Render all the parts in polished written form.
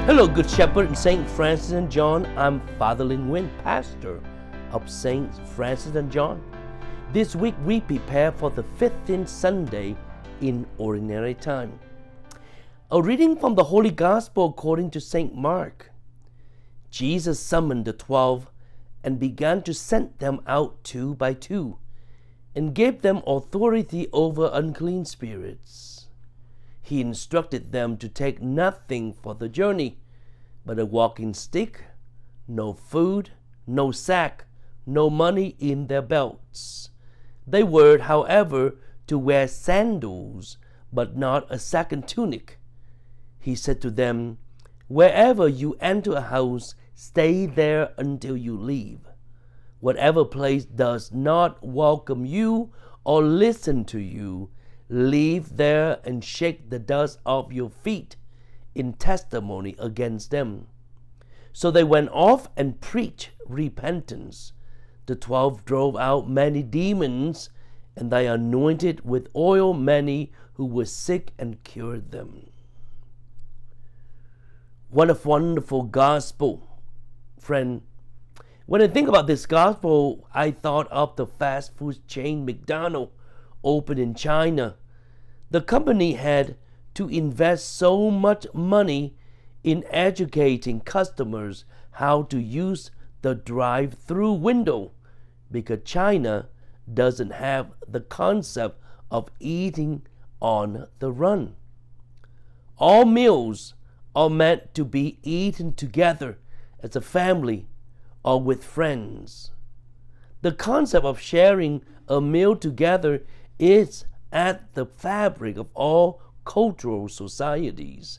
Hello, Good Shepherd and St. Francis and John. I'm Father Lin Nguyen, pastor of St. Francis and John. This week we prepare for the 15th Sunday in Ordinary Time. A reading from the Holy Gospel according to St. Mark. Jesus summoned the 12 and began to send them out two by two, and gave them authority over unclean spirits. He instructed them to take nothing for the journey, but a walking stick, no food, no sack, no money in their belts. They were, however, to wear sandals, but not a second tunic. He said to them, "Wherever you enter a house, stay there until you leave. Whatever place does not welcome you or listen to you, leave there and shake the dust off your feet in testimony against them." So they went off and preached repentance. The 12 drove out many demons, and they anointed with oil many who were sick and cured them. What a wonderful gospel, friend. When I think about this gospel, I thought of the fast food chain McDonald's, opened in China. The company had to invest so much money in educating customers how to use the drive-through window, because China doesn't have the concept of eating on the run. All meals are meant to be eaten together as a family or with friends. The concept of sharing a meal together is at the fabric of all cultural societies.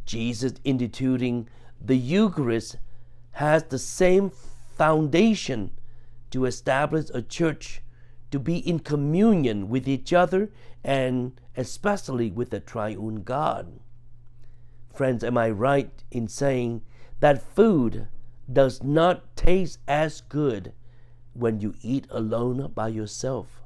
Jesus instituting the Eucharist has the same foundation to establish a church to be in communion with each other and especially with the triune God. Friends, am I right in saying that food does not taste as good when you eat alone by yourself?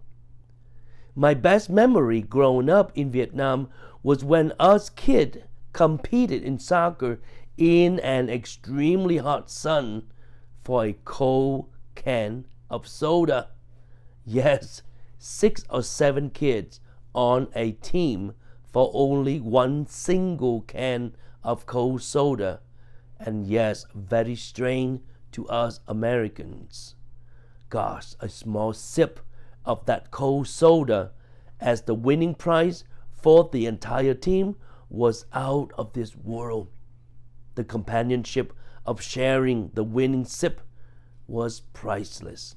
My best memory growing up in Vietnam was when us kids competed in soccer in an extremely hot sun for a cold can of soda. Yes, 6 or 7 kids on a team for only one single can of cold soda. And yes, very strange to us Americans. Gosh, a small sip of that cold soda as the winning prize for the entire team was out of this world. The companionship of sharing the winning sip was priceless.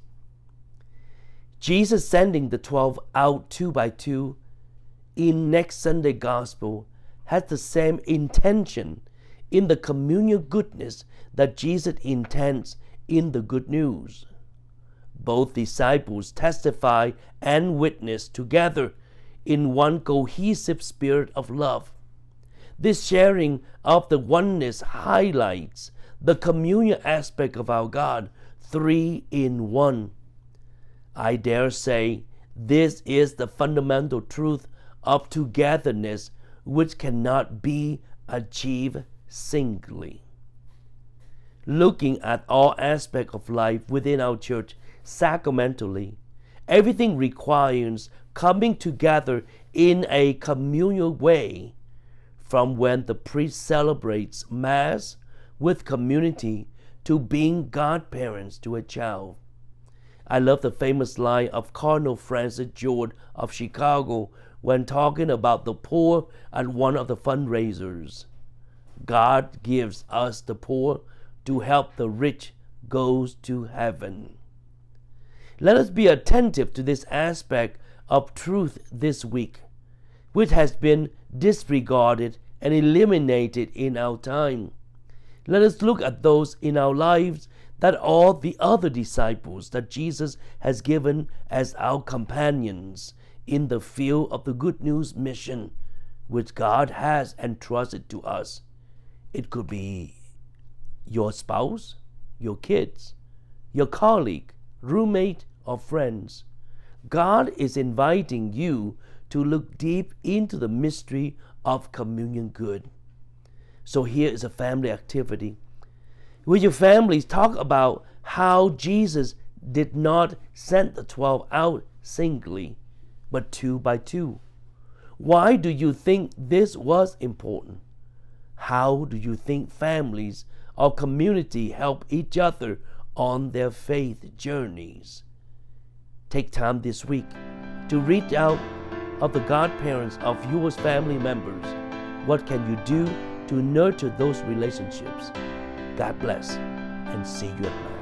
Jesus sending the 12 out two by two in next Sunday Gospel has the same intention in the communion goodness that Jesus intends in the good news. Both disciples testify and witness together in one cohesive spirit of love. This sharing of the oneness highlights the communion aspect of our God, 3 in 1. I dare say this is the fundamental truth of togetherness which cannot be achieved singly. Looking at all aspects of life within our church sacramentally, everything requires coming together in a communal way, from when the priest celebrates Mass with community to being godparents to a child. I love the famous line of Cardinal Francis George of Chicago when talking about the poor at one of the fundraisers. God gives us the poor to help the rich goes to heaven. Let us be attentive to this aspect of truth this week, which has been disregarded and eliminated in our time. Let us look at those in our lives that are the other disciples that Jesus has given as our companions in the field of the good news mission which God has entrusted to us. It could be your spouse, your kids, your colleague, roommate, or friends. God is inviting you to look deep into the mystery of communion good. So here is a family activity. With your families, talk about how Jesus did not send the 12 out singly, but 2 by 2. Why do you think this was important? How do you think families or community help each other on their faith journeys? Take time this week to reach out of the godparents of your family members. What can you do to nurture those relationships? God bless, and see you at night.